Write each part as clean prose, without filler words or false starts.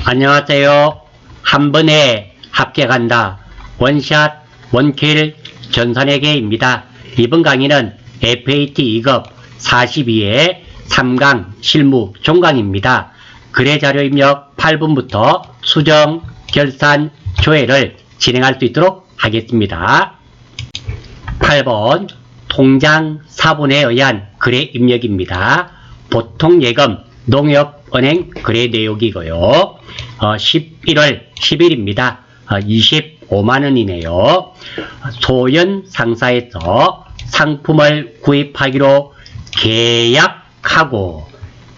안녕하세요. 한 번에 합격한다. 원샷 원킬 전선회계입니다. 이번 강의는 FAT 2급 42회 3강 실무 종강입니다. 거래자료 입력 8분부터 수정, 결산, 조회를 진행할 수 있도록 하겠습니다. 8번 통장 사본에 의한 거래 입력입니다. 보통 예금 농협은행 거래 내역이고요. 11월 10일입니다. 25만원이네요. 소연 상사에서 상품을 구입하기로 계약하고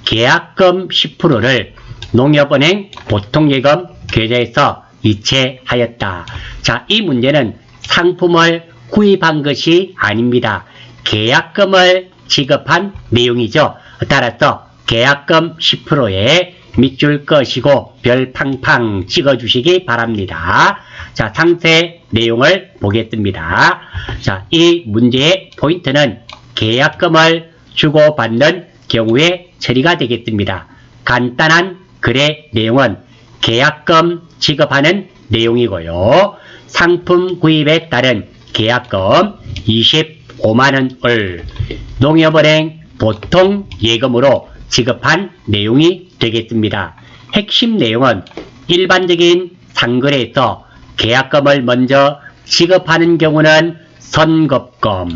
계약금 10%를 농협은행 보통예금 계좌에서 이체하였다. 자, 이 문제는 상품을 구입한 것이 아닙니다. 계약금을 지급한 내용이죠. 따라서 계약금 10%에 밑줄 끄시고 별 팡팡 찍어주시기 바랍니다. 자, 상세 내용을 보겠습니다. 자, 이 문제의 포인트는 계약금을 주고받는 경우에 처리가 되겠습니다. 간단한 거래 내용은 계약금 지급하는 내용이고요. 상품 구입에 따른 계약금 25만원을 농협은행 보통 예금으로 지급한 내용이 되겠습니다. 핵심 내용은 일반적인 상거래에서 계약금을 먼저 지급하는 경우는 선급금,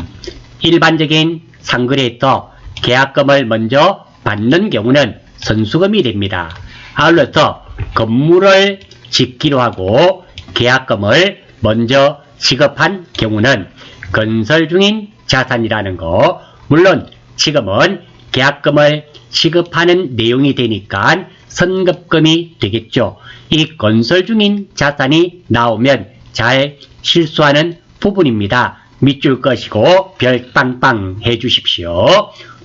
일반적인 상거래에서 계약금을 먼저 받는 경우는 선수금이 됩니다. 아울러서 건물을 짓기로 하고 계약금을 먼저 지급한 경우는 건설 중인 자산이라는 거, 물론 지금은 계약금을 지급하는 내용이 되니까 선급금이 되겠죠. 이 건설 중인 자산이 나오면 잘 실수하는 부분입니다. 밑줄 끄시고 별 빵빵 해주십시오.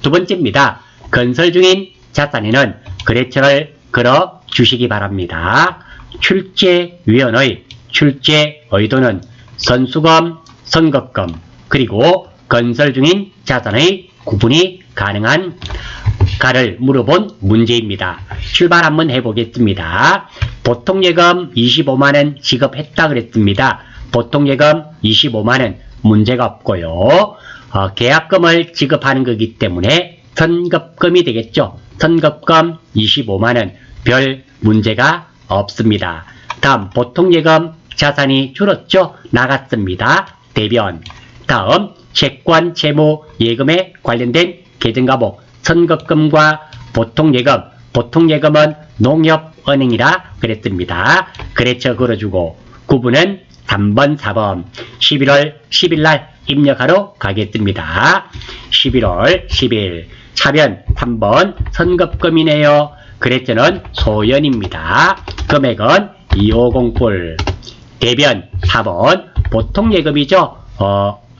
두 번째입니다. 건설 중인 자산에는 거래처를 걸어 주시기 바랍니다. 출제위원의 출제 의도는 선수금, 선급금, 그리고 건설 중인 자산의 구분이 가능한가를 물어본 문제입니다. 출발 한번 해보겠습니다. 보통예금 25만원 지급했다 그랬습니다. 보통예금 25만원 문제가 없고요. 계약금을 지급하는 거기 때문에 선급금이 되겠죠. 선급금 25만원 별 문제가 없습니다. 다음 보통예금 자산이 줄었죠. 나갔습니다. 대변. 다음 채권, 채무, 예금에 관련된 계정과목, 선급금과 보통예금, 보통예금은 농협은행이라 그랬습니다. 거래처 걸어주고 구분은 3번, 4번 11월 10일 날 입력하러 가겠습니다. 11월 10일 차변 3번 선급금이네요. 거래처는 소연입니다. 금액은 250불. 대변 4번 보통예금이죠.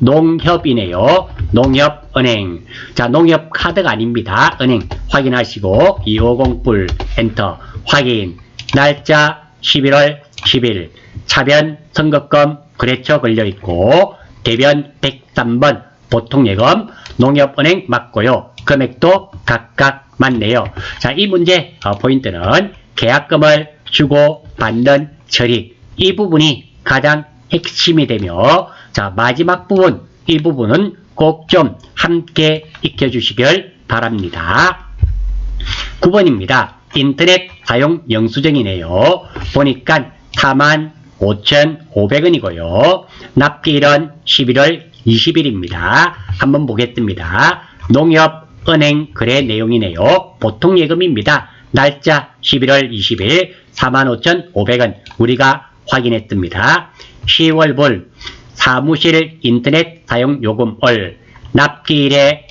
농협이네요. 농협은행. 자, 농협 카드가 아닙니다. 은행 확인하시고 250불 엔터 확인. 날짜 11월 10일. 차변 선급금 거래처 걸려있고 대변 103번 보통예금 농협은행 맞고요. 금액도 각각 맞네요. 자, 이 문제 포인트는 계약금을 주고 받는 처리, 이 부분이 가장 핵심이 되며, 자, 마지막 부분, 이 부분은 꼭 좀 함께 익혀주시길 바랍니다. 9번입니다. 인터넷 사용 영수증이네요. 보니까 45,500원이고요. 납기일은 11월 20일입니다. 한번 보겠습니다. 농협은행 거래 내용이네요. 보통예금입니다. 날짜 11월 20일 45,500원 우리가 확인했습니다. 10월분 사무실 인터넷 사용 요금을 납기일에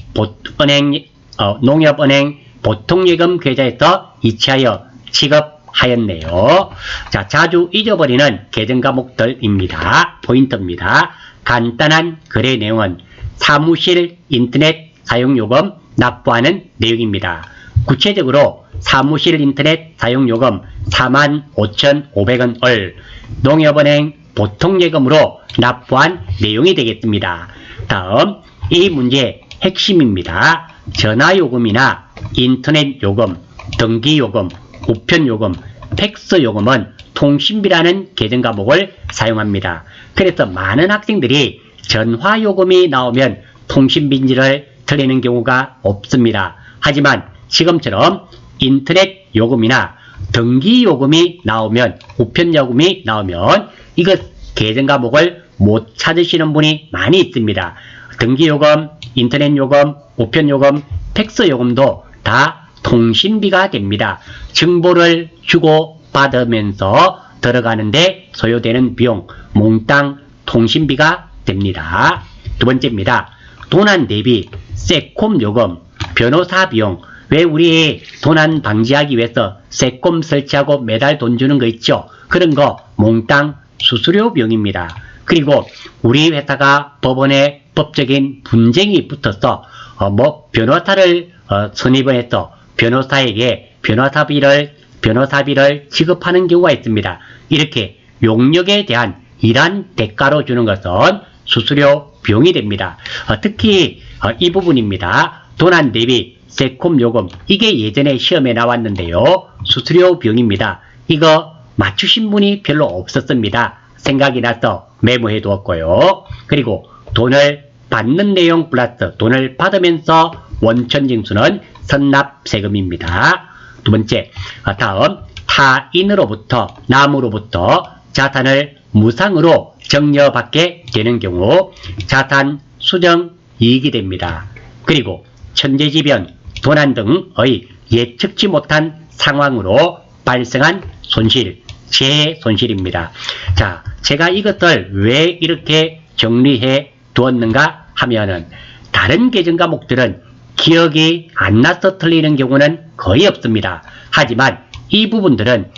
농협은행 보통예금 계좌에서 이체하여 지급하였네요. 자, 자주 잊어버리는 계정 과목들입니다. 포인트입니다. 간단한 거래 내용은 사무실 인터넷 사용요금 납부하는 내용입니다. 구체적으로 사무실 인터넷 사용요금 45,500원을 농협은행 보통예금으로 납부한 내용이 되겠습니다. 다음 이 문제의 핵심입니다. 전화요금이나 인터넷요금, 등기요금, 우편요금, 팩스 요금은 통신비라는 계정 과목을 사용합니다. 그래서 많은 학생들이 전화 요금이 나오면 통신비인지를 틀리는 경우가 없습니다. 하지만 지금처럼 인터넷 요금이나 등기 요금이 나오면, 우편 요금이 나오면 이거 계정 과목을 못 찾으시는 분이 많이 있습니다. 등기 요금, 인터넷 요금, 우편 요금, 팩스 요금도 다 통신비가 됩니다. 정보를 주고 받으면서 들어가는데 소요되는 비용, 몽땅 통신비가 됩니다. 두 번째입니다. 도난 대비, 세콤 요금, 변호사 비용. 왜 우리 도난 방지하기 위해서 세콤 설치하고 매달 돈 주는 거 있죠? 그런 거 몽땅 수수료 비용입니다. 그리고 우리 회사가 법원에 법적인 분쟁이 붙어서 변호사를 선임을 해서 변호사에게 변호사비를 지급하는 경우가 있습니다. 이렇게 용역에 대한 일한 대가로 주는 것은 수수료 비용이 됩니다. 특히 이 부분입니다. 도난 대비, 세콤 요금, 이게 예전에 시험에 나왔는데요. 수수료 비용입니다. 이거 맞추신 분이 별로 없었습니다. 생각이 나서 메모해 두었고요. 그리고 돈을 받는 내용 플러스 돈을 받으면서 원천징수는 선납세금입니다. 두 번째, 다음 타인으로부터, 남으로부터 자산을 무상으로 정려받게 되는 경우 자산 수정 이익이 됩니다. 그리고 천재지변, 도난 등의 예측지 못한 상황으로 발생한 손실, 재해 손실입니다. 자, 제가 이것을 왜 이렇게 정리해 두었는가 하면은 다른 계정 과목들은 기억이 안 나서 틀리는 경우는 거의 없습니다. 하지만 이 부분들은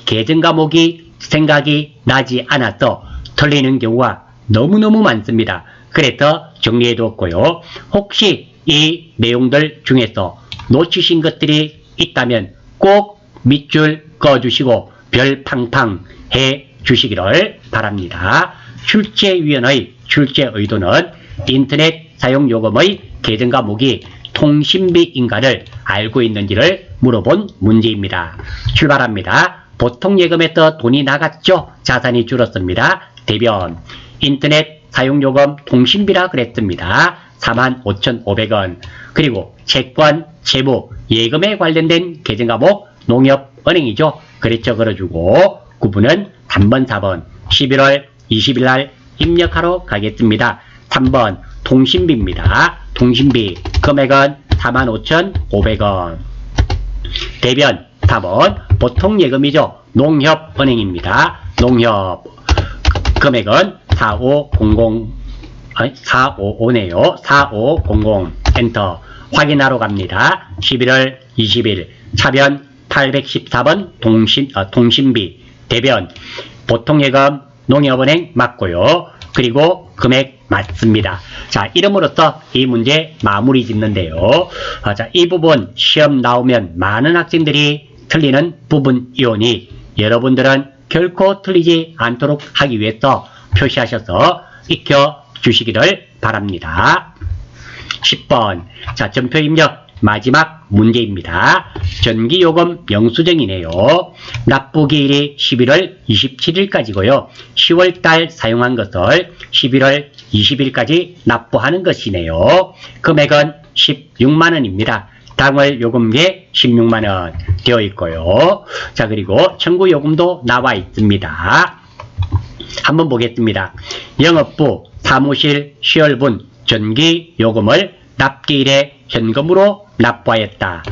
계정 과목이 생각이 나지 않아서 틀리는 경우가 너무너무 많습니다. 그래서 정리해 두었고요. 혹시 이 내용들 중에서 놓치신 것들이 있다면 꼭 밑줄 그어주시고 별 팡팡 해 주시기를 바랍니다. 출제위원의 출제 의도는 인터넷 사용요금의 계정 과목이 통신비인가를 알고 있는지를 물어본 문제입니다. 출발합니다. 보통 예금에서 돈이 나갔죠? 자산이 줄었습니다. 대변. 인터넷 사용요금 통신비라 그랬습니다. 45,500원. 그리고 채권, 채무, 예금에 관련된 계정 과목 농협은행이죠. 그랬죠. 걸어주고 구분은 3번, 4번 11월 20일 날 입력하러 가겠습니다. 3번 통신비입니다. 통신비 금액은 45,500원. 대변 4번 보통 예금이죠. 농협은행입니다. 농협 금액은 455네요. 4500 엔터. 확인하러 갑니다. 11월 20일 차변 814번 통신비 대변 보통예금 농협은행 맞고요. 그리고 금액 맞습니다. 자, 이름으로써 이 문제 마무리 짓는데요. 자, 이 부분 시험 나오면 많은 학생들이 틀리는 부분이오니 여러분들은 결코 틀리지 않도록 하기 위해서 표시하셔서 익혀 주시기를 바랍니다. 10번. 자, 전표 입력 마지막 문제입니다. 전기요금 영수증이네요. 납부기일이 11월 27일까지고요. 10월달 사용한 것을 11월 20일까지 납부하는 것이네요. 금액은 16만원입니다. 당월 요금계 16만원 되어 있고요. 자, 그리고 청구요금도 나와 있습니다. 한번 보겠습니다. 영업부 사무실 시열분 전기요금을 납기일에 현금으로 납부하였다.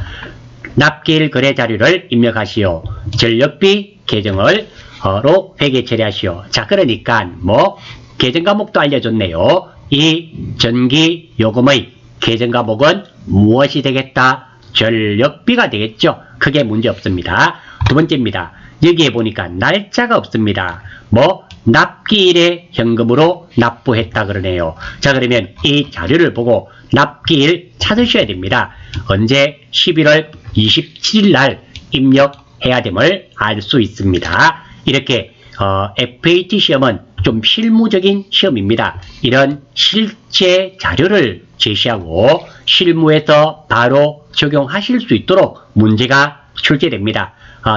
납기일 거래 자료를 입력하시오. 전력비 계정으로 회계 처리하시오. 자, 그러니까 계정 과목도 알려줬네요. 이 전기요금의 계정 과목은 무엇이 되겠다? 전력비가 되겠죠. 크게 문제 없습니다. 두 번째입니다. 여기에 보니까 날짜가 없습니다. 납기일에 현금으로 납부했다 그러네요. 자, 그러면 이 자료를 보고 납기일 찾으셔야 됩니다. 언제 11월 27일 날 입력해야 됨을 알 수 있습니다. 이렇게 FAT 시험은 좀 실무적인 시험입니다. 이런 실제 자료를 제시하고 실무에서 바로 적용하실 수 있도록 문제가 출제됩니다.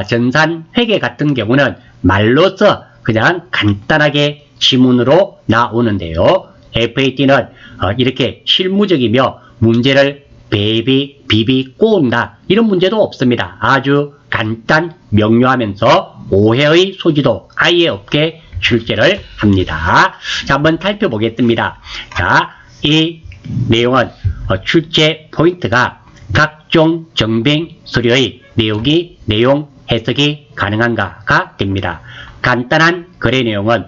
전산 회계 같은 경우는 말로써 그냥 간단하게 지문으로 나오는데요. FAT는 이렇게 실무적이며 문제를 비비 꼬은다 이런 문제도 없습니다. 아주 간단 명료하면서 오해의 소지도 아예 없게 출제를 합니다. 자, 한번 살펴보겠습니다. 자, 이 내용은 출제 포인트가 각종 정빙 서류의 내용 해석이 가능한가가 됩니다. 간단한 거래 내용은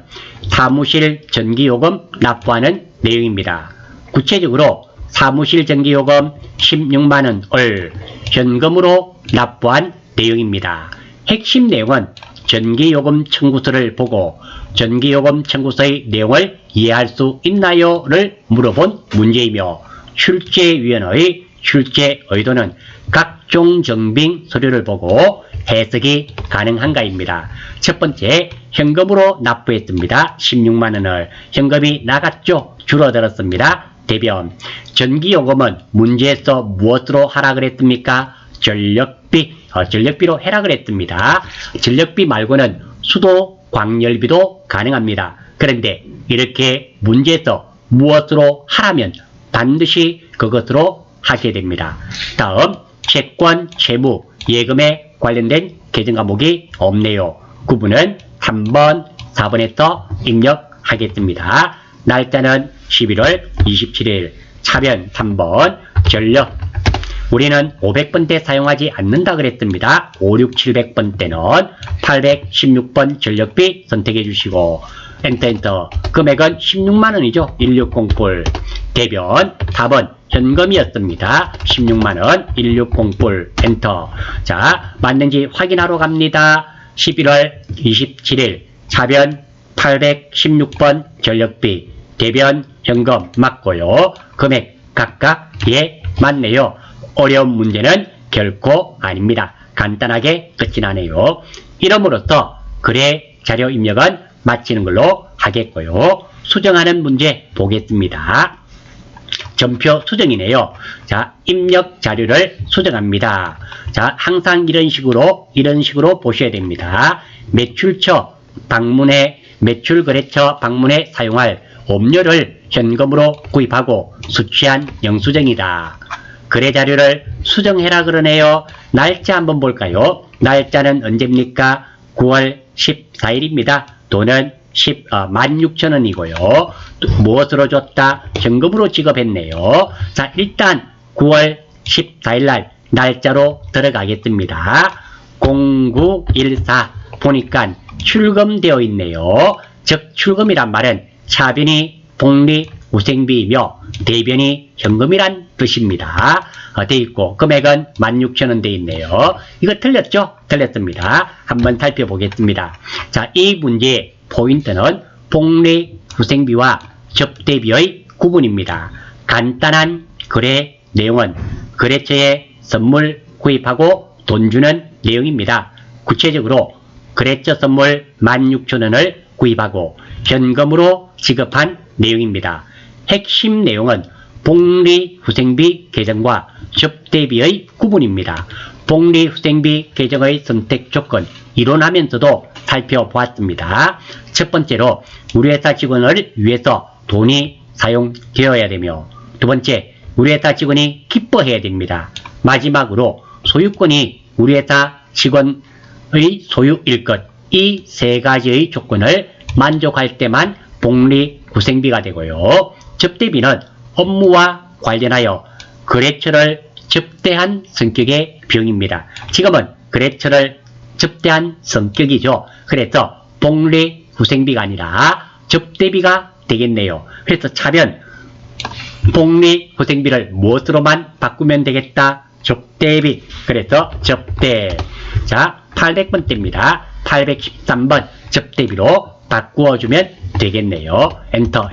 사무실 전기요금 납부하는 내용입니다. 구체적으로 사무실 전기요금 16만원을 현금으로 납부한 내용입니다. 핵심 내용은 전기요금 청구서를 보고 전기요금 청구서의 내용을 이해할 수 있나요?를 물어본 문제이며 출제위원회의 출제 의도는 각종 정빙 서류를 보고 해석이 가능한가입니다. 첫 번째, 현금으로 납부했습니다. 16만원을. 현금이 나갔죠? 줄어들었습니다. 대변. 전기요금은 문제에서 무엇으로 하라 그랬습니까? 전력비로 해라 그랬습니다. 전력비 말고는 수도, 광열비도 가능합니다. 그런데 이렇게 문제에서 무엇으로 하라면 반드시 그것으로 하게 됩니다. 다음, 채권, 채무, 예금에 관련된 계정 과목이 없네요. 구분은 3번, 4번에서 입력하겠습니다. 날짜는 11월 27일, 차변 3번, 전력. 우리는 500번대 사용하지 않는다 그랬습니다. 5, 6, 700번대는 816번 전력비 선택해 주시고 엔터. 금액은 16만원이죠. 1608. 대변 답은 현금이었습니다. 16만원 1608 엔터. 자, 맞는지 확인하러 갑니다. 11월 27일 차변 816번 전력비, 대변 현금 맞고요. 금액 각각 예 맞네요. 어려운 문제는 결코 아닙니다. 간단하게 끝이 나네요. 이름으로써 거래 자료 입력은 마치는 걸로 하겠고요. 수정하는 문제 보겠습니다. 전표 수정이네요. 자, 입력 자료를 수정합니다. 자, 항상 이런 식으로 보셔야 됩니다. 매출처 방문해, 매출거래처 방문해 사용할 업료를 현금으로 구입하고 수취한 영수증이다. 거래 자료를 수정해라 그러네요. 날짜 한번 볼까요? 날짜는 언제입니까? 9월 14일입니다. 돈은 16,000원이고요. 무엇으로 줬다? 현금으로 지급했네요. 자, 일단 9월 14일날 날짜로 들어가겠습니다. 0914 보니까 출금되어 있네요. 즉 출금이란 말은 차변이 복리후생비이며 대변이 현금이란 뜻입니다. 돼 있고 금액은 16,000원 돼 있네요. 이거 틀렸죠? 틀렸습니다. 한번 살펴보겠습니다. 자, 이 문제의 포인트는 복리후생비와 접대비의 구분입니다. 간단한 거래 내용은 거래처에 선물 구입하고 돈 주는 내용입니다. 구체적으로 거래처 선물 16,000원을 구입하고 현금으로 지급한 내용입니다. 핵심 내용은 복리후생비 계정과 접대비의 구분입니다. 복리후생비 계정의 선택 조건 이론하면서도 살펴보았습니다. 첫 번째로 우리 회사 직원을 위해서 돈이 사용되어야 되며, 두 번째 우리 회사 직원이 기뻐해야 됩니다. 마지막으로 소유권이 우리 회사 직원의 소유일 것, 이 세 가지의 조건을 만족할 때만 복리후생비가 되고요. 접대비는 업무와 관련하여 거래처를 접대한 성격의 비용입니다. 지금은 거래처를 접대한 성격이죠. 그래서 복리후생비가 아니라 접대비가 되겠네요. 그래서 차변 복리후생비를 무엇으로만 바꾸면 되겠다? 접대비. 그래서 접대. 자, 800번대입니다. 813번 접대비로 바꾸어주면 되겠네요. 엔터.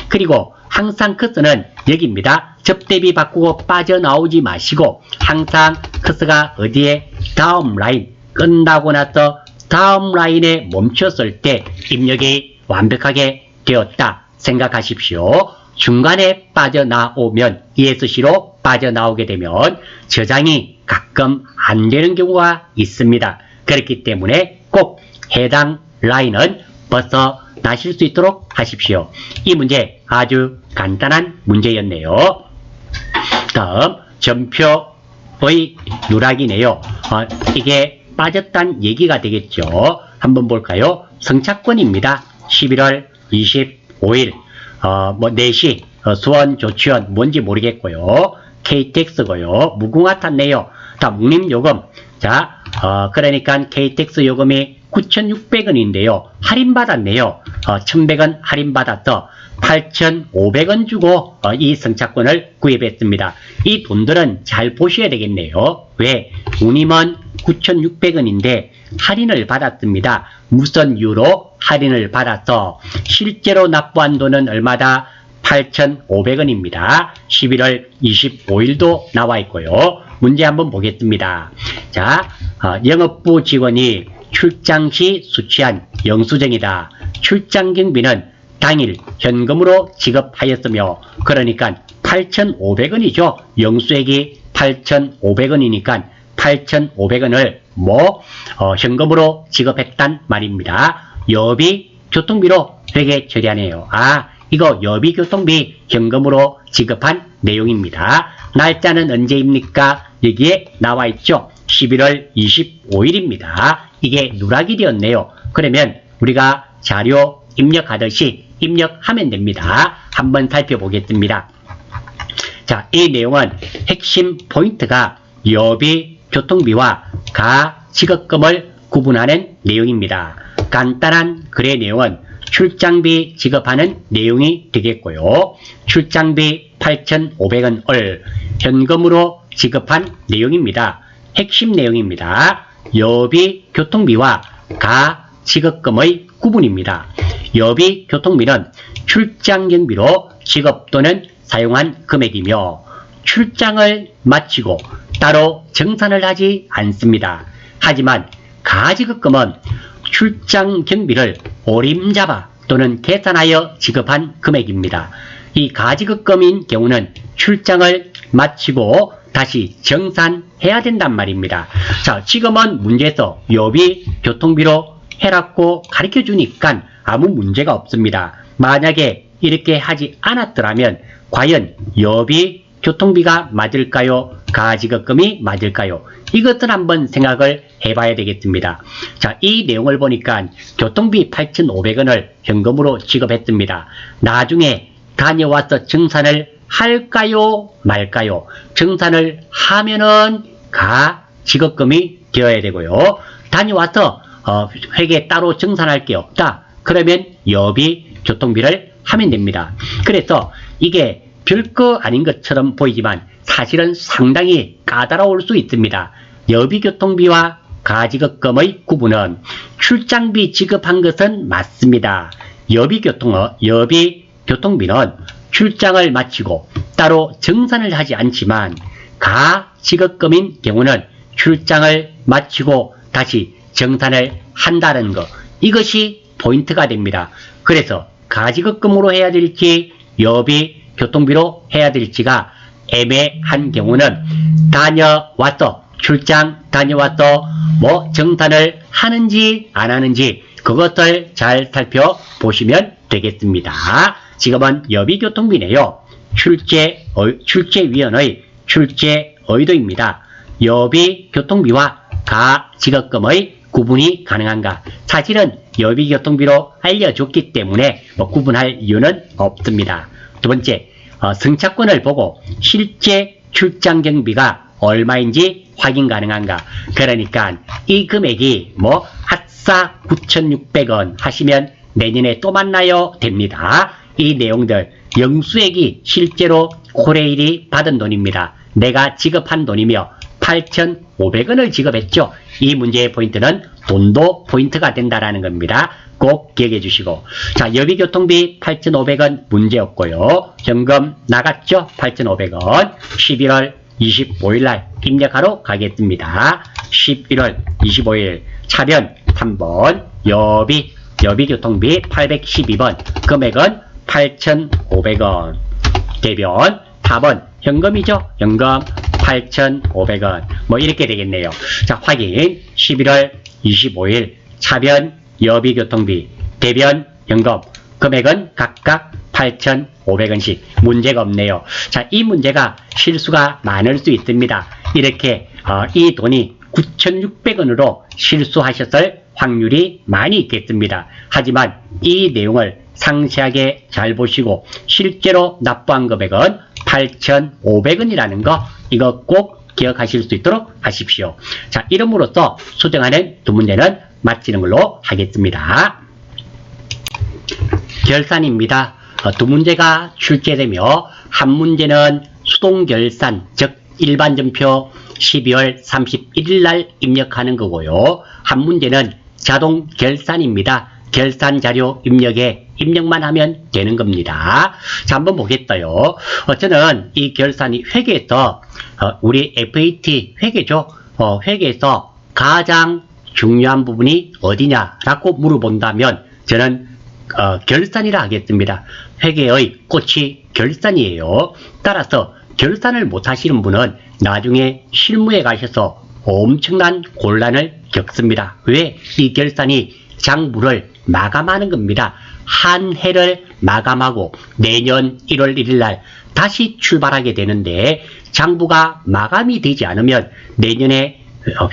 그리고 항상 커서는 여기입니다. 접대비 바꾸고 빠져나오지 마시고 항상 커서가 어디에? 다음 라인. 끝나고 나서 다음 라인에 멈췄을 때 입력이 완벽하게 되었다 생각하십시오. 중간에 빠져나오면 ESC로 빠져나오게 되면 저장이 가끔 안 되는 경우가 있습니다. 그렇기 때문에 꼭 해당 라인은 벗어나실 수 있도록 하십시오. 이 문제 아주 간단한 문제였네요. 다음 전표의 누락이네요. 이게 빠졌다는 얘기가 되겠죠. 한번 볼까요? 성착권입니다. 11월 25일 4시 수원 조치원 뭔지 모르겠고요. KTX고요. 무궁화 탔네요. 다 묵림요금. 자, 그러니까 KTX 요금이 9,600원인데요. 할인받았네요. 1,100원 할인받아서 8,500원 주고 이 승차권을 구입했습니다. 이 돈들은 잘 보셔야 되겠네요. 왜? 운임은 9,600원인데 할인을 받았습니다. 무슨 이유로 할인을 받아서 실제로 납부한 돈은 얼마다? 8,500원입니다. 11월 25일도 나와 있고요. 문제 한번 보겠습니다. 자, 영업부 직원이 출장 시 수취한 영수증이다. 출장 경비는 당일 현금으로 지급하였으며, 그러니까 8,500원이죠. 영수액이 8,500원이니까 8,500원을 현금으로 지급했단 말입니다. 여비 교통비로 회계 처리하네요. 이거 여비 교통비 현금으로 지급한 내용입니다. 날짜는 언제입니까? 여기에 나와 있죠. 11월 25일입니다. 이게 누락이 되었네요. 그러면 우리가 자료 입력하듯이 입력하면 됩니다. 한번 살펴보겠습니다. 자, 이 내용은 핵심 포인트가 여비 교통비와 가지급금을 구분하는 내용입니다. 간단한 글의 내용은 출장비 지급하는 내용이 되겠고요. 출장비 8,500원을 현금으로 지급한 내용입니다. 핵심 내용입니다. 여비 교통비와 가지급금의 구분입니다. 여비 교통비는 출장 경비로 지급 또는 사용한 금액이며, 출장을 마치고 따로 정산을 하지 않습니다. 하지만 가지급금은 출장 경비를 오림잡아 또는 계산하여 지급한 금액입니다. 이 가지급금인 경우는 출장을 마치고 다시 정산해야 된단 말입니다. 자, 지금은 문제에서 여비 교통비로 해라고 가르쳐 주니까 아무 문제가 없습니다. 만약에 이렇게 하지 않았더라면 과연 여비 교통비가 맞을까요? 가지급금이 맞을까요? 이것을 한번 생각을 해봐야 되겠습니다. 자, 이 내용을 보니까 교통비 8,500원을 현금으로 지급했습니다. 나중에 다녀와서 정산을 할까요? 말까요? 정산을 하면은 가지급금이 되어야 되고요. 다녀와서 회계 따로 정산할 게 없다. 그러면 여비 교통비를 하면 됩니다. 그래서 이게 별거 아닌 것처럼 보이지만 사실은 상당히 까다로울 수 있습니다. 여비 교통비와 가지급금의 구분은 출장비 지급한 것은 맞습니다. 여비 교통비는 출장을 마치고 따로 정산을 하지 않지만, 가지급금인 경우는 출장을 마치고 다시 정산을 한다는 것, 이것이 포인트가 됩니다. 그래서 가지급금으로 해야 될지 여비 교통비로 해야 될지가 애매한 경우는 출장 다녀와서 정산을 하는지 안 하는지 그것을 잘 살펴보시면 되겠습니다. 지금은 여비 교통비네요. 출제위원의 출제 의도입니다. 여비 교통비와 가지급금의 구분이 가능한가? 사실은 여비 교통비로 알려줬기 때문에 구분할 이유는 없습니다. 두 번째, 승차권을 보고 실제 출장 경비가 얼마인지 확인 가능한가? 그러니까 이 금액이 핫싸 9,600원 하시면 내년에 또 만나요 됩니다. 이 내용들, 영수액이 실제로 코레일이 받은 돈입니다. 내가 지급한 돈이며 8,500원을 지급했죠. 이 문제의 포인트는 돈도 포인트가 된다라는 겁니다. 꼭 기억해 주시고. 자, 여비교통비 8,500원 문제 없고요. 현금 나갔죠? 8,500원. 11월 25일 날 입력하러 가겠습니다. 11월 25일 차변 3번 여비교통비 812번 금액은 8,500원. 대변 4번 현금이죠. 현금 8,500원. 뭐 이렇게 되겠네요. 자, 확인. 11월 25일 차변 여비교통비, 대변 연금 금액은 각각 8,500원씩. 문제가 없네요. 자, 이 문제가 실수가 많을 수 있습니다. 이렇게 이 돈이 9,600원으로 실수하셨을 확률이 많이 있겠습니다. 하지만 이 내용을 상세하게 잘 보시고 실제로 납부한 금액은 8,500원이라는 거, 이거 꼭 기억하실 수 있도록 하십시오. 자, 이름으로써 수정하는 두 문제는 마치는 걸로 하겠습니다. 결산입니다. 두 문제가 출제되며 한 문제는 수동결산, 즉 일반전표 12월 31일 날 입력하는 거고요. 한 문제는 자동결산입니다. 결산자료 입력에 입력만 하면 되는 겁니다. 자, 한번 보겠어요. 저는 이 결산이 회계에서 우리 FAT 회계죠. 회계에서 가장 중요한 부분이 어디냐라고 물어본다면 저는 결산이라 하겠습니다. 회계의 꽃이 결산이에요. 따라서 결산을 못 하시는 분은 나중에 실무에 가셔서 엄청난 곤란을 겪습니다. 왜? 이 결산이 장부를 마감하는 겁니다. 한 해를 마감하고 내년 1월 1일 날 다시 출발하게 되는데 장부가 마감이 되지 않으면 내년에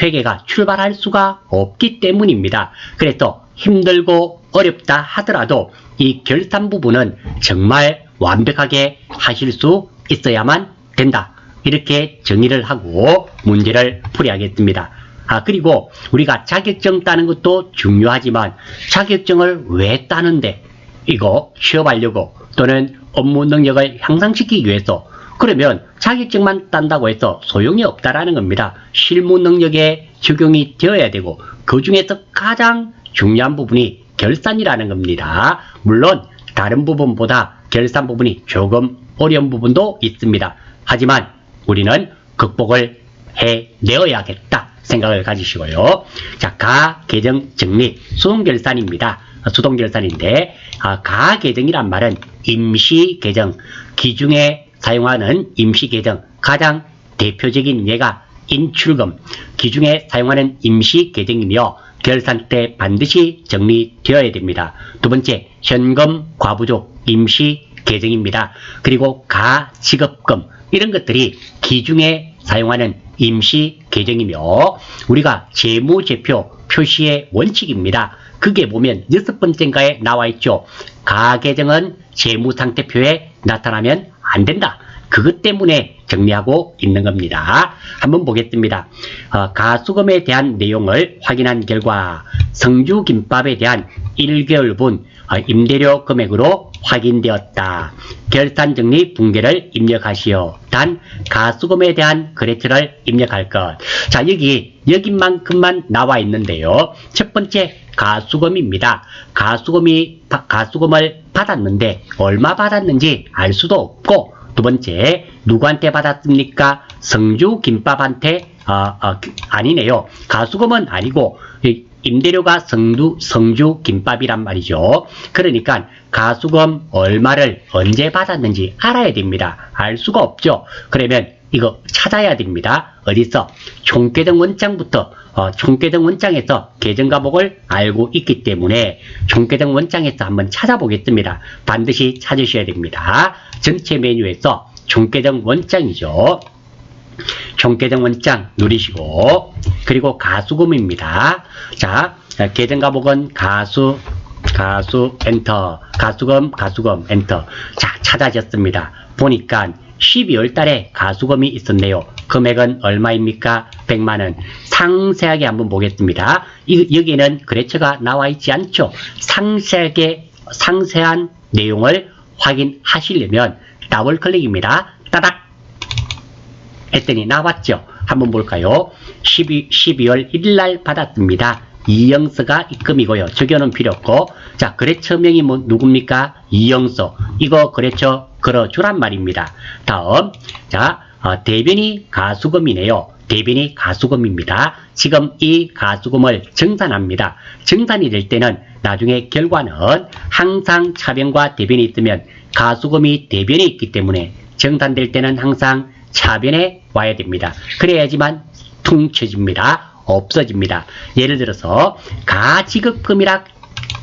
회계가 출발할 수가 없기 때문입니다. 그래서 힘들고 어렵다 하더라도 이 결산 부분은 정말 완벽하게 하실 수 있어야만 된다. 이렇게 정의를 하고 문제를 풀이하겠습니다. 그리고 우리가 자격증 따는 것도 중요하지만 자격증을 왜 따는데, 이거 취업하려고 또는 업무 능력을 향상시키기 위해서, 그러면 자격증만 딴다고 해서 소용이 없다라는 겁니다. 실무 능력에 적용이 되어야 되고 그 중에서 가장 중요한 부분이 결산이라는 겁니다. 물론 다른 부분보다 결산 부분이 조금 어려운 부분도 있습니다. 하지만 우리는 극복을 해내어야겠다 생각을 가지시고요. 자, 가계정 정리, 수동결산입니다. 수동결산인데 가계정이란 말은 임시계정, 기중에 사용하는 임시계정, 가장 대표적인 예가 인출금, 기중에 사용하는 임시계정이며 결산 때 반드시 정리되어야 됩니다. 두 번째, 현금 과부족 임시계정입니다. 그리고 가지급금, 이런 것들이 기중에 사용하는 임시계정이며 우리가 재무제표 표시의 원칙입니다. 그게 보면 6번째인가에 나와 있죠. 가계정은 재무상태표에 나타나면 안 된다. 그것 때문에 정리하고 있는 겁니다. 한번 보겠습니다. 가수금에 대한 내용을 확인한 결과 성주김밥에 대한 1개월분 임대료 금액으로 확인되었다. 결산정리 붕괴를 입력하시오. 단 가수금에 대한 거래처를 입력할 것. 자, 여기만큼만 나와 있는데요. 첫 번째 가수금입니다. 가수금을 받았는데 얼마 받았는지 알 수도 없고, 두 번째, 누구한테 받았습니까? 성주김밥한테 아니네요. 가수금은 아니고 임대료가 성주김밥이란 말이죠. 그러니까 가수금 얼마를 언제 받았는지 알아야 됩니다. 알 수가 없죠. 그러면 이거 찾아야 됩니다. 어디서? 총계정 원장부터 총계정 원장에서 계정과목을 알고 있기 때문에 총계정 원장에서 한번 찾아보겠습니다. 반드시 찾으셔야 됩니다. 전체 메뉴에서 총계정 원장이죠. 총계정 원장 누르시고, 그리고 가수금입니다. 자, 계정과목은 가수 엔터, 가수금 엔터. 자, 찾아졌습니다. 보니까 12월 달에 가수금이 있었네요. 금액은 얼마입니까? 100만원. 상세하게 한번 보겠습니다. 여기에는 거래처가 나와 있지 않죠. 상세한 내용을 확인하시려면 더블 클릭입니다. 따닥 했더니 나왔죠. 한번 볼까요? 12월 1일 날 받았습니다. 이영서가 입금이고요. 적용은 필요 없고, 자, 거래처명이 누굽니까? 이영서. 이거 거래처 걸어주란 말입니다. 다음, 자, 대변이 가수금이네요. 대변이 가수금입니다. 지금 이 가수금을 정산합니다. 정산이 될 때는 나중에 결과는 항상 차변과 대변이 있으면 가수금이 대변이 있기 때문에 정산될 때는 항상 차변에 와야 됩니다. 그래야지만 퉁쳐집니다. 없어집니다. 예를 들어서 가지급금이라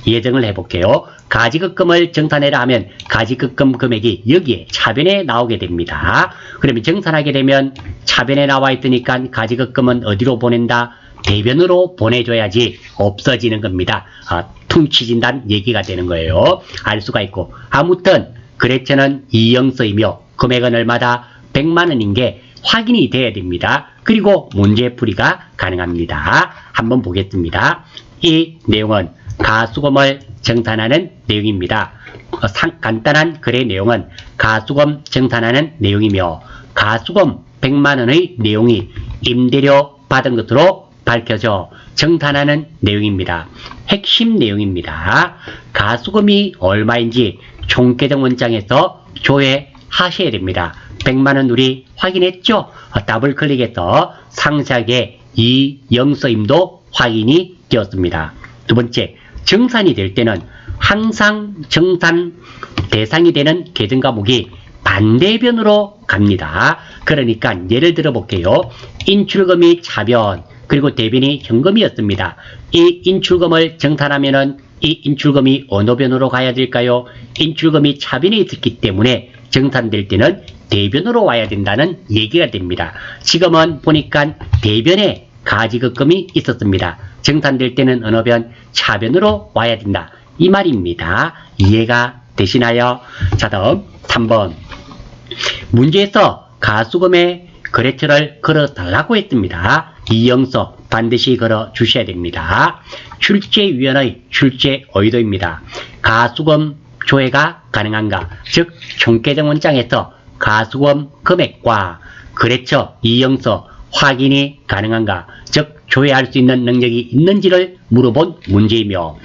예정을 해볼게요. 가지급금을 정산해라 하면 가지급금 금액이 여기에 차변에 나오게 됩니다. 그러면 정산하게 되면 차변에 나와 있으니까 가지급금은 어디로 보낸다? 대변으로 보내줘야지 없어지는 겁니다. 퉁치진다는 얘기가 되는 거예요. 알 수가 있고, 아무튼 거래처는 이영서이며 금액은 얼마다? 100만원인 게 확인이 돼야 됩니다. 그리고 문제풀이가 가능합니다. 한번 보겠습니다. 이 내용은 가수금을 정산하는 내용입니다. 간단한 거래 내용은 가수금 정산하는 내용이며 가수금 100만원의 내용이 임대료 받은 것으로 밝혀져 정산하는 내용입니다. 핵심 내용입니다. 가수금이 얼마인지 총계정 원장에서 조회하셔야 됩니다. 100만원 우리 확인했죠? 더블 클릭해서 상세하게 이 영서임도 확인이 되었습니다. 두 번째, 정산이 될 때는 항상 정산 대상이 되는 계정 과목이 반대변으로 갑니다. 그러니까 예를 들어 볼게요. 인출금이 차변, 그리고 대변이 현금이었습니다. 이 인출금을 정산하면은 이 인출금이 어느 변으로 가야 될까요? 인출금이 차변에 있었기 때문에 정산될 때는 대변으로 와야 된다는 얘기가 됩니다. 지금은 보니까 대변에 가지급금이 있었습니다. 정산될 때는 어느 변? 차변으로 와야 된다. 이 말입니다. 이해가 되시나요? 자, 다음 3번. 문제에서 가수금의 거래처를 걸어달라고 했습니다. 이 영서 반드시 걸어 주셔야 됩니다. 출제위원의 출제 의도입니다. 가수금 조회가 가능한가? 즉 총계정 원장에서 가수금 금액과 거래처 이영서 확인이 가능한가? 즉 조회할 수 있는 능력이 있는지를 물어본 문제이며,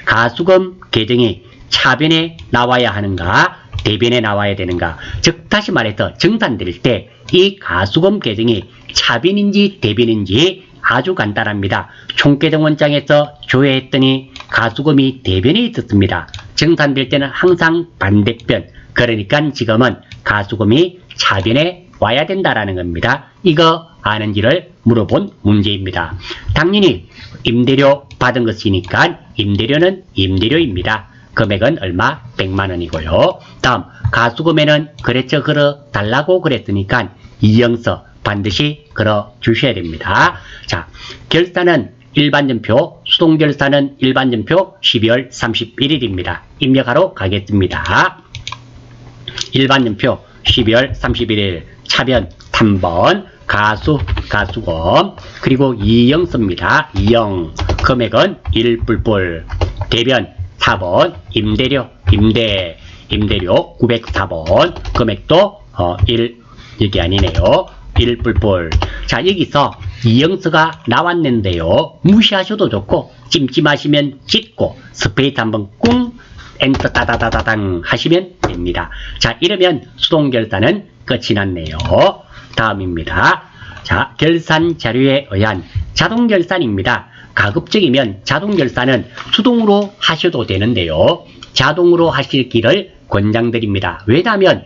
가수금 계정이 차변에 나와야 하는가? 대변에 나와야 되는가? 즉 다시 말해서 정산될 때 이 가수금 계정이 차변인지 대변인지 아주 간단합니다. 총계정 원장에서 조회했더니 가수금이 대변에 있었습니다. 정산될 때는 항상 반대편, 그러니까 지금은 가수금이 차변에 와야 된다라는 겁니다. 이거 아는지를 물어본 문제입니다. 당연히 임대료 받은 것이니까 임대료는 임대료입니다. 금액은 얼마? 100만원이고요. 다음, 가수금에는 거래처 걸어 달라고 그랬으니까 이영서 반드시 걸어 주셔야 됩니다. 자, 결산은 일반전표, 수동결산은 일반전표 12월 31일입니다. 입력하러 가겠습니다. 일반전표 12월 31일, 차변 3번, 가수금, 그리고 이영서입니다. 이영, 금액은 1뿔뿔, 대변 4번, 임대료 904번, 금액도 1, 아니네요. 1뿔뿔. 자, 여기서 이영서가 나왔는데요. 무시하셔도 좋고, 찜찜하시면 찍고, 스페이스 한번 꿍, 엔터 따다다다당 하시면 됩니다. 자, 이러면 수동결산은 끝이 났네요. 다음입니다. 자, 결산 자료에 의한 자동결산입니다. 가급적이면 자동결산은 수동으로 하셔도 되는데요. 자동으로 하실 길을 권장드립니다. 왜냐하면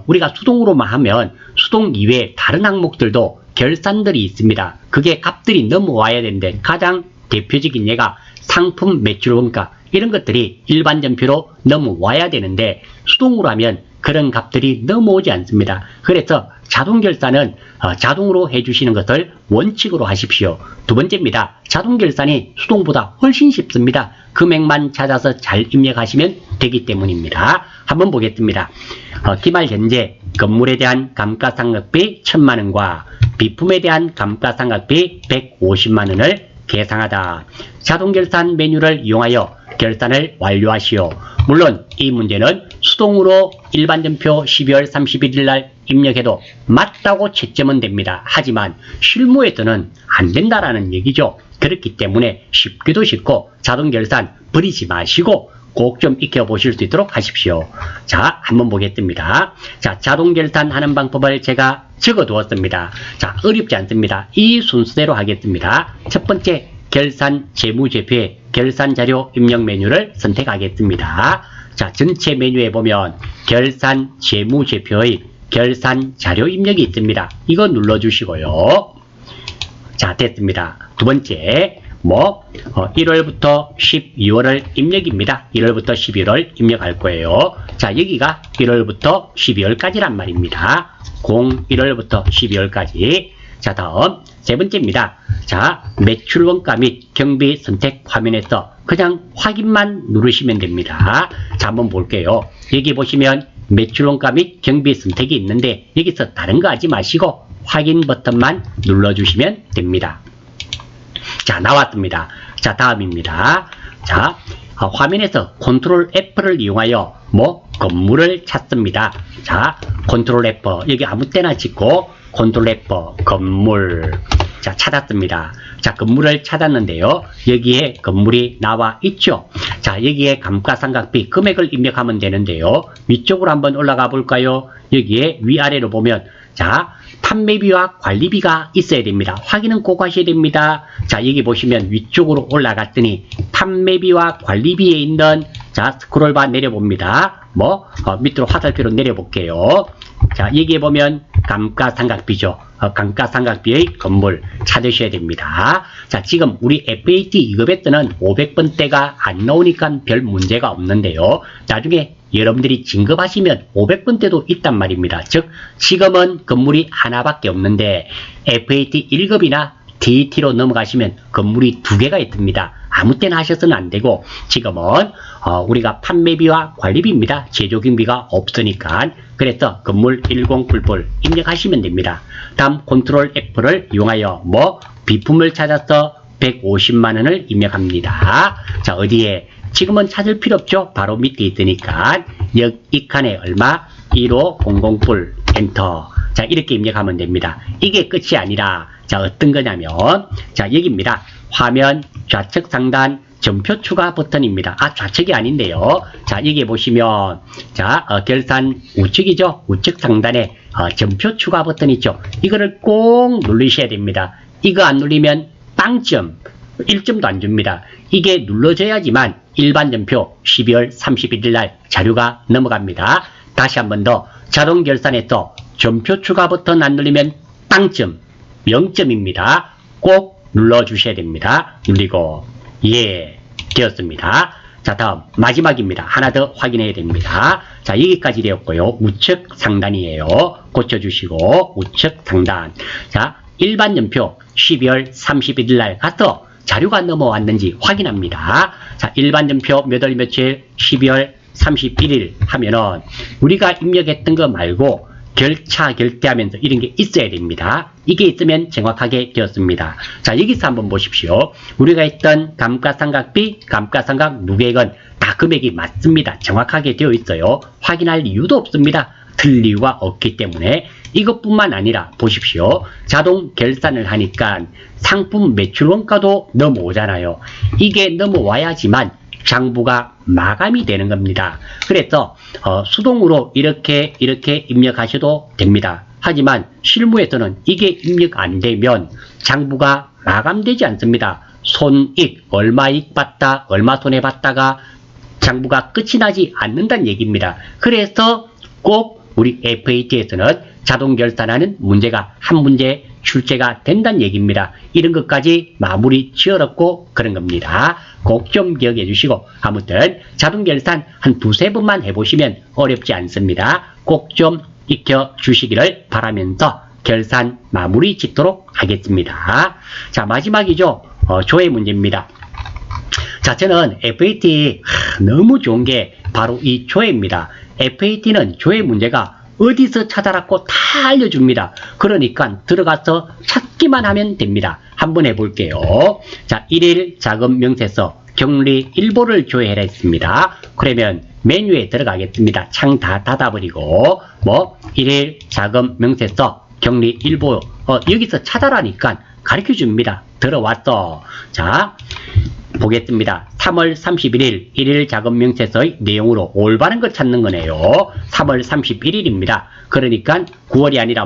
우리가 수동으로만 하면 수동 이외에 다른 항목들도 결산들이 있습니다. 그게 값들이 넘어와야 되는데, 가장 대표적인 예가 상품 매출원가, 이런 것들이 일반전표로 넘어와야 되는데 수동으로 하면 그런 값들이 넘어오지 않습니다. 그래서 자동결산은 자동으로 해주시는 것을 원칙으로 하십시오. 두 번째입니다. 자동결산이 수동보다 훨씬 쉽습니다. 금액만 찾아서 잘 입력하시면 되기 때문입니다. 한번 보겠습니다. 기말 현재 건물에 대한 감가상각비 1000만원과 비품에 대한 감가상각비 150만원을 계상하다. 자동결산 메뉴를 이용하여 결산을 완료하시오. 물론 이 문제는 수동으로 일반전표 12월 31일 날 입력해도 맞다고 채점은 됩니다. 하지만 실무에서는 안 된다라는 얘기죠. 그렇기 때문에 쉽기도 쉽고 자동결산 버리지 마시고 꼭 좀 익혀보실 수 있도록 하십시오. 자, 한번 보겠습니다. 자, 자동결산 하는 방법을 제가 적어두었습니다. 자, 어렵지 않습니다. 이 순서대로 하겠습니다. 첫 번째, 결산 재무제표의 결산자료 입력 메뉴를 선택하겠습니다. 자, 전체 메뉴에 보면 결산 재무제표의 결산 자료 입력이 있습니다. 이거 눌러주시고요. 자, 됐습니다. 두 번째, 1월부터 12월을 입력입니다. 1월부터 12월을 입력할 거예요. 자, 여기가 1월부터 12월까지란 말입니다. 01월부터 12월까지. 자, 다음 세 번째입니다. 자, 매출 원가 및 경비 선택 화면에서 그냥 확인만 누르시면 됩니다. 자, 한번 볼게요. 여기 보시면 매출 원가 및 경비 선택이 있는데 여기서 다른 거 하지 마시고 확인 버튼만 눌러주시면 됩니다. 자, 나왔습니다. 자, 다음입니다. 자, 화면에서 컨트롤 F를 이용하여 건물을 찾습니다. 자, 컨트롤 F 여기 아무 때나 찍고 컨트롤 F 건물. 자, 찾았습니다. 자, 건물을 찾았는데요. 여기에 건물이 나와 있죠. 자, 여기에 감가상각비 금액을 입력하면 되는데요. 위쪽으로 한번 올라가 볼까요? 여기에 위아래로 보면 자, 판매비와 관리비가 있어야 됩니다. 확인은 꼭 하셔야 됩니다. 자, 여기 보시면 위쪽으로 올라갔더니 판매비와 관리비에 있는 자, 스크롤바 내려봅니다. 밑으로 화살표로 내려볼게요. 자, 여기에 보면 감가상각비죠. 감가상각비의 건물 찾으셔야 됩니다. 자, 지금 우리 FAT 2급에 뜨는 500번대가 안 나오니까 별 문제가 없는데요. 나중에 여러분들이 진급하시면 500번대도 있단 말입니다. 즉, 지금은 건물이 하나밖에 없는데 FAT 1급이나 DT로 넘어가시면 건물이 2개가 있습니다. 아무 때나 하셔서는 안 되고 지금은 우리가 판매비와 관리비입니다. 제조경비가 없으니까. 그래서 건물 1088 입력하시면 됩니다. 다음 컨트롤 F를 이용하여 비품을 찾아서 150만원을 입력합니다. 자, 어디에? 지금은 찾을 필요 없죠. 바로 밑에 있으니까 이 칸에 얼마? 15008 엔터. 자, 이렇게 입력하면 됩니다. 이게 끝이 아니라 자, 어떤 거냐면 자, 여기입니다. 화면 좌측 상단 점표 추가 버튼입니다. 좌측이 아닌데요. 자, 여기 보시면 자, 결산 우측이죠. 우측 상단에 점표 추가 버튼 있죠. 이거를 꼭 누르셔야 됩니다. 이거 안 누르면 빵점 1점도 안 줍니다. 이게 눌러져야지만 일반 점표 12월 31일 날 자료가 넘어갑니다. 다시 한 번 더 자동 결산에서 점표 추가 버튼 안 누르면 빵점 0점입니다. 꼭 눌러주셔야 됩니다. 누르고 예, 되었습니다. 자, 다음 마지막입니다. 하나 더 확인해야 됩니다. 자, 여기까지 되었고요. 우측 상단이에요. 고쳐주시고 우측 상단. 자, 일반 연표 12월 31일 날 가서 자료가 넘어왔는지 확인합니다. 자, 일반 연표 몇 월 며칠 12월 31일 하면은 우리가 입력했던 거 말고 결차 결제하면서 이런 게 있어야 됩니다. 이게 있으면 정확하게 되었습니다. 자, 여기서 한번 보십시오. 우리가 했던 감가상각비, 감가상각 누계액은 다 금액이 맞습니다. 정확하게 되어 있어요. 확인할 이유도 없습니다. 틀릴 이유가 없기 때문에. 이것뿐만 아니라 보십시오. 자동 결산을 하니까 상품 매출 원가도 넘어오잖아요. 이게 넘어와야지만 장부가 마감이 되는 겁니다. 그래서 수동으로 이렇게 입력하셔도 됩니다. 하지만 실무에서는 이게 입력 안 되면 장부가 마감되지 않습니다. 손익, 얼마 이익 봤다, 얼마 손해 봤다가 장부가 끝이 나지 않는다는 얘기입니다. 그래서 꼭 우리 FAT에서는 자동 결산하는 문제가 한 문제 출제가 된다는 얘기입니다. 이런 것까지 마무리 지어놓고 그런 겁니다. 꼭 좀 기억해 주시고 아무튼 자동 결산 한 두세 번만 해보시면 어렵지 않습니다. 꼭 좀 익혀 주시기를 바라면서 결산 마무리 짓도록 하겠습니다. 자, 마지막이죠. 조회 문제입니다. 자, 저는 FAT 너무 좋은 게 바로 이 조회입니다. FAT는 조회 문제가 어디서 찾아라고 다 알려줍니다. 그러니까 들어가서 찾기만 하면 됩니다. 한번 해볼게요. 자, 1일 자금 명세서 격리 일보를 조회해라 했습니다. 그러면 메뉴에 들어가겠습니다. 창 다 닫아버리고 1일 자금 명세서 격리 일보 여기서 찾아라니까 가르쳐줍니다. 들어왔어. 자, 보겠습니다. 3월 31일 1일 자금 명세서의 내용으로 올바른 걸 찾는 거네요. 3월 31일입니다. 그러니까 9월이 아니라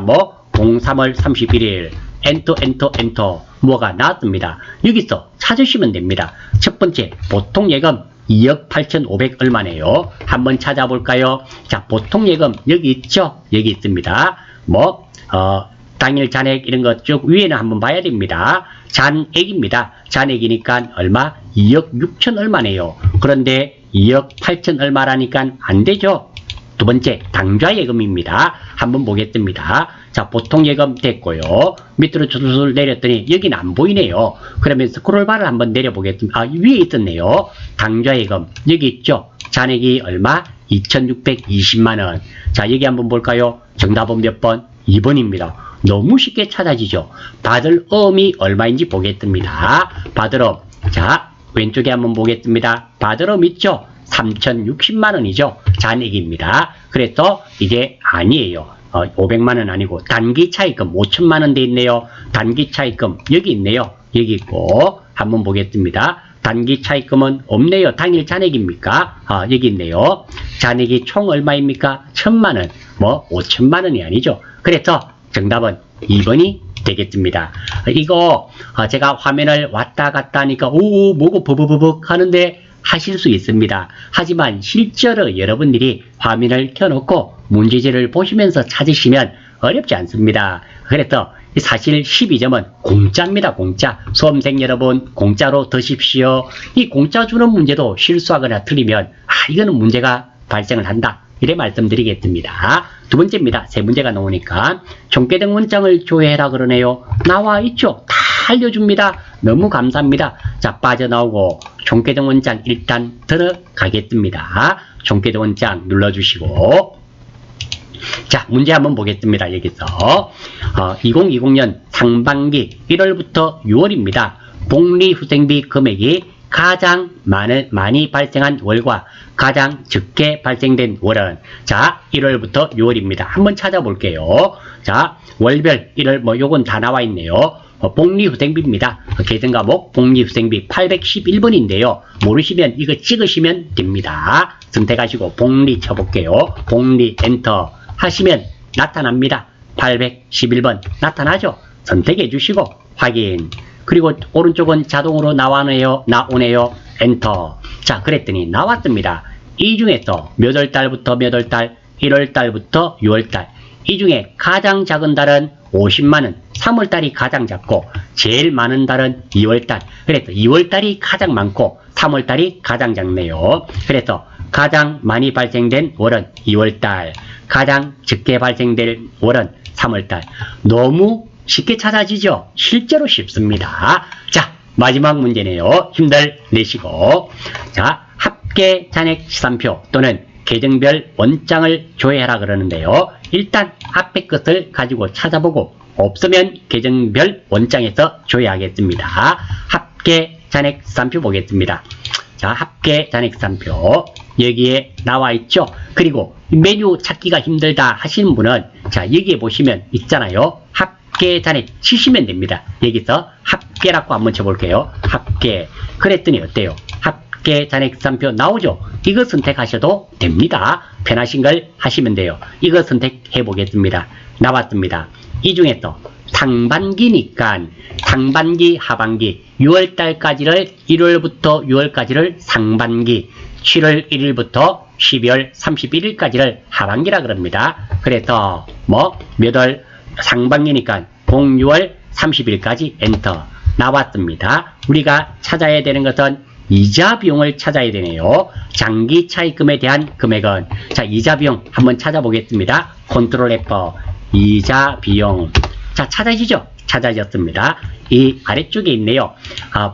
03월 31일 엔터 뭐가 나왔습니다. 여기서 찾으시면 됩니다. 첫 번째 보통 예금 2억 8,500 얼마네요. 한번 찾아볼까요? 자, 보통 예금 여기 있죠? 여기 있습니다. 당일 잔액 이런 것 쭉 위에는 한번 봐야 됩니다. 잔액입니다. 잔액이니까 얼마? 2억 6천 얼마네요. 그런데 2억 8천 얼마라니까 안 되죠? 두 번째, 당좌예금입니다. 한번 보겠습니다. 자, 보통예금 됐고요. 밑으로 줄줄 내렸더니 여기는 안 보이네요. 그러면 스크롤바를 한번 내려보겠습니다. 위에 있었네요. 당좌예금 여기 있죠? 잔액이 얼마? 2,620만원. 자, 여기 한번 볼까요? 정답은 몇 번? 2번입니다. 너무 쉽게 찾아지죠? 받을 엄이 얼마인지 보겠습니다. 받을 엄. 자, 왼쪽에 한번 보겠습니다. 받을 엄 있죠? 3,060만원이죠. 잔액입니다. 그래서 이게 아니에요. 500만원 아니고 단기 차입금 5천만원 돼 있네요. 단기 차입금 여기 있네요. 여기 있고 한번 보겠습니다. 단기 차입금은 없네요. 당일 잔액입니까? 여기 있네요. 잔액이 총 얼마입니까? 1,000만원. 5천만원이 아니죠. 그래서 정답은 2번이 되겠습니다. 이거 제가 화면을 왔다 갔다 하니까 뭐고 버벅버벅 하는데 하실 수 있습니다. 하지만 실제로 여러분들이 화면을 켜놓고 문제지를 보시면서 찾으시면 어렵지 않습니다. 그래서 사실 12점은 공짜입니다. 공짜. 수험생 여러분 공짜로 드십시오. 이 공짜 주는 문제도 실수하거나 틀리면 이거는 문제가 발생을 한다. 이래 말씀드리겠습니다. 두 번째입니다. 세 문제가 나오니까 총계등 원장을 조회해라 그러네요. 나와 있죠? 다 알려줍니다. 너무 감사합니다. 자, 빠져나오고 총계등 원장 일단 들어가겠습니다. 총계등 원장 눌러주시고 자, 문제 한번 보겠습니다. 여기서 2020년 상반기 1월부터 6월입니다. 복리후생비 금액이 가장 많이 발생한 월과 가장 적게 발생된 월은 자 1월부터 6월입니다. 한번 찾아볼게요. 자 월별 1월 요건 다 나와 있네요. 복리후생비입니다. 계정과목 복리후생비 811번인데요. 모르시면 이거 찍으시면 됩니다. 선택하시고 복리 쳐볼게요. 복리 엔터 하시면 나타납니다. 811번 나타나죠? 선택해 주시고 확인. 그리고 오른쪽은 자동으로 나오네요. 엔터. 자, 그랬더니 나왔습니다. 이 중에서 몇 월 달부터 몇 월 달? 1월 달부터 6월 달. 이 중에 가장 작은 달은 50만원. 3월 달이 가장 작고 제일 많은 달은 2월 달. 그래서 2월 달이 가장 많고 3월 달이 가장 작네요. 그래서 가장 많이 발생된 월은 2월 달. 가장 적게 발생될 월은 3월 달. 너무 쉽게 찾아지죠? 실제로 쉽습니다. 자, 마지막 문제네요. 힘들 내시고. 자, 합계 잔액 시산표 또는 계정별 원장을 조회하라 그러는데요. 일단 앞에 것을 가지고 찾아보고 없으면 계정별 원장에서 조회하겠습니다. 합계 잔액 시산표 보겠습니다. 자, 합계 잔액 시산표 여기에 나와 있죠. 그리고 메뉴 찾기가 힘들다 하시는 분은 자, 여기에 보시면 있잖아요. 합계 잔액 치시면 됩니다. 여기서 합계라고 한번 쳐볼게요. 합계. 그랬더니 어때요? 합계 잔액 시산표 나오죠? 이거 선택하셔도 됩니다. 편하신 걸 하시면 돼요. 이거 선택해 보겠습니다. 나왔습니다. 이 중에서 상반기니까 상반기, 하반기 6월달까지를 1월부터 6월까지를 상반기, 7월 1일부터 12월 31일까지를 하반기라 그럽니다. 그래서 몇 월 상반기니까 06월 30일까지 엔터 나왔습니다. 우리가 찾아야 되는 것은 이자 비용을 찾아야 되네요. 장기 차입금에 대한 금액은 자, 이자 비용 한번 찾아보겠습니다. 컨트롤 F 이자 비용. 자, 찾아지죠? 찾아졌습니다. 이 아래쪽에 있네요.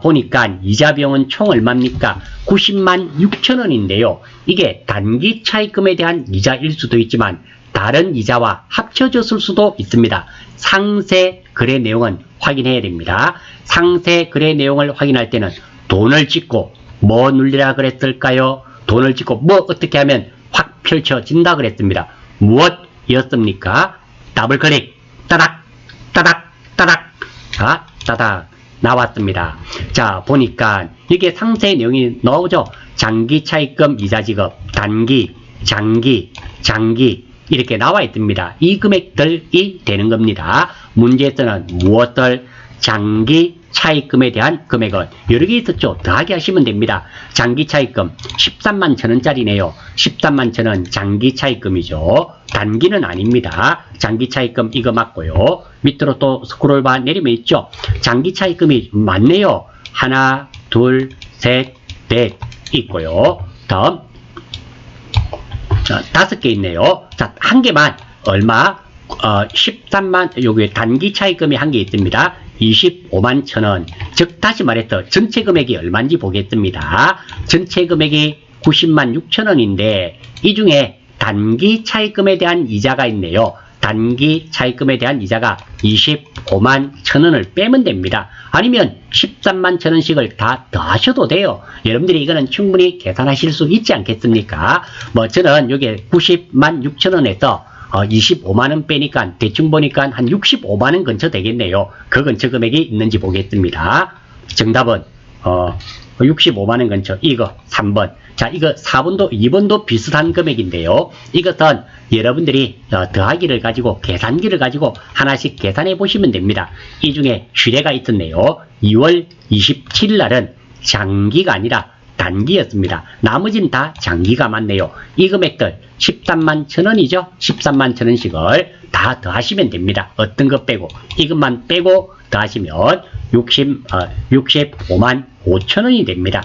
보니까 이자 비용은 총 얼마입니까? 90만 6천원인데요. 이게 단기 차입금에 대한 이자일 수도 있지만 다른 이자와 합쳐졌을 수도 있습니다. 상세 거래 내용은 확인해야 됩니다. 상세 거래 내용을 확인할 때는 돈을 찍고 뭐 눌리라 그랬을까요? 돈을 찍고 어떻게 하면 확 펼쳐진다 그랬습니다. 무엇이었습니까? 더블 클릭 따닥 따닥 따닥. 자, 따닥 나왔습니다. 자, 보니까 이게 상세 내용이 나오죠. 장기 차입금 이자 지급, 단기, 장기 이렇게 나와 있습니다. 이 금액들이 되는 겁니다. 문제에서는 무엇을 장기 차입금에 대한 금액은 여러 개 있었죠. 더하기 하시면 됩니다. 장기 차입금 13만 천원짜리네요. 13만 천원 장기 차입금이죠. 단기는 아닙니다. 장기 차입금 이거 맞고요. 밑으로 또 스크롤바 내리면 있죠. 장기 차입금이 많네요. 하나, 둘, 셋, 넷 있고요. 다음 5개 있네요. 자, 한 개만 얼마? 13만, 요게 단기 차입금이 한 개 있습니다. 25만 천원. 즉, 다시 말해서 전체 금액이 얼마인지 보겠습니다. 전체 금액이 90만 6천원인데, 이 중에 단기 차입금에 대한 이자가 있네요. 단기 차입금에 대한 이자가 25만 천원을 빼면 됩니다. 아니면 13만 천원씩을 다 더하셔도 돼요. 여러분들이 이거는 충분히 계산하실 수 있지 않겠습니까? 뭐 저는 여기 90만 6천원에서 25만원 빼니까 대충 보니까 한 65만원 근처 되겠네요. 그 근처 금액이 있는지 보겠습니다. 정답은 65만원 근처. 이거 3번. 자, 이거 4번도 2번도 비슷한 금액인데요. 이것은 여러분들이 더하기를 가지고 계산기를 가지고 하나씩 계산해 보시면 됩니다. 이 중에 슈례가 있었네요. 2월 27일 날은 장기가 아니라 단기였습니다. 나머지는 다 장기가 맞네요. 이 금액들 13만 천원이죠. 13만 천원씩을 다 더하시면 됩니다. 어떤 것 빼고 이것만 빼고 더하시면 65만 5천원이 됩니다.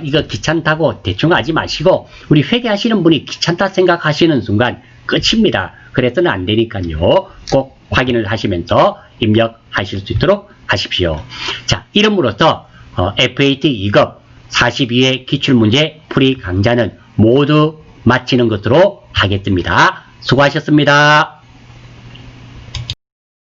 이거 귀찮다고 대충 하지 마시고 우리 회계하시는 분이 귀찮다 생각하시는 순간 끝입니다. 그래서는 안 되니까요. 꼭 확인을 하시면서 입력하실 수 있도록 하십시오. 자, 이름으로써 FAT 2급 42회 기출문제 풀이 강좌는 모두 마치는 것으로 하겠습니다. 수고하셨습니다.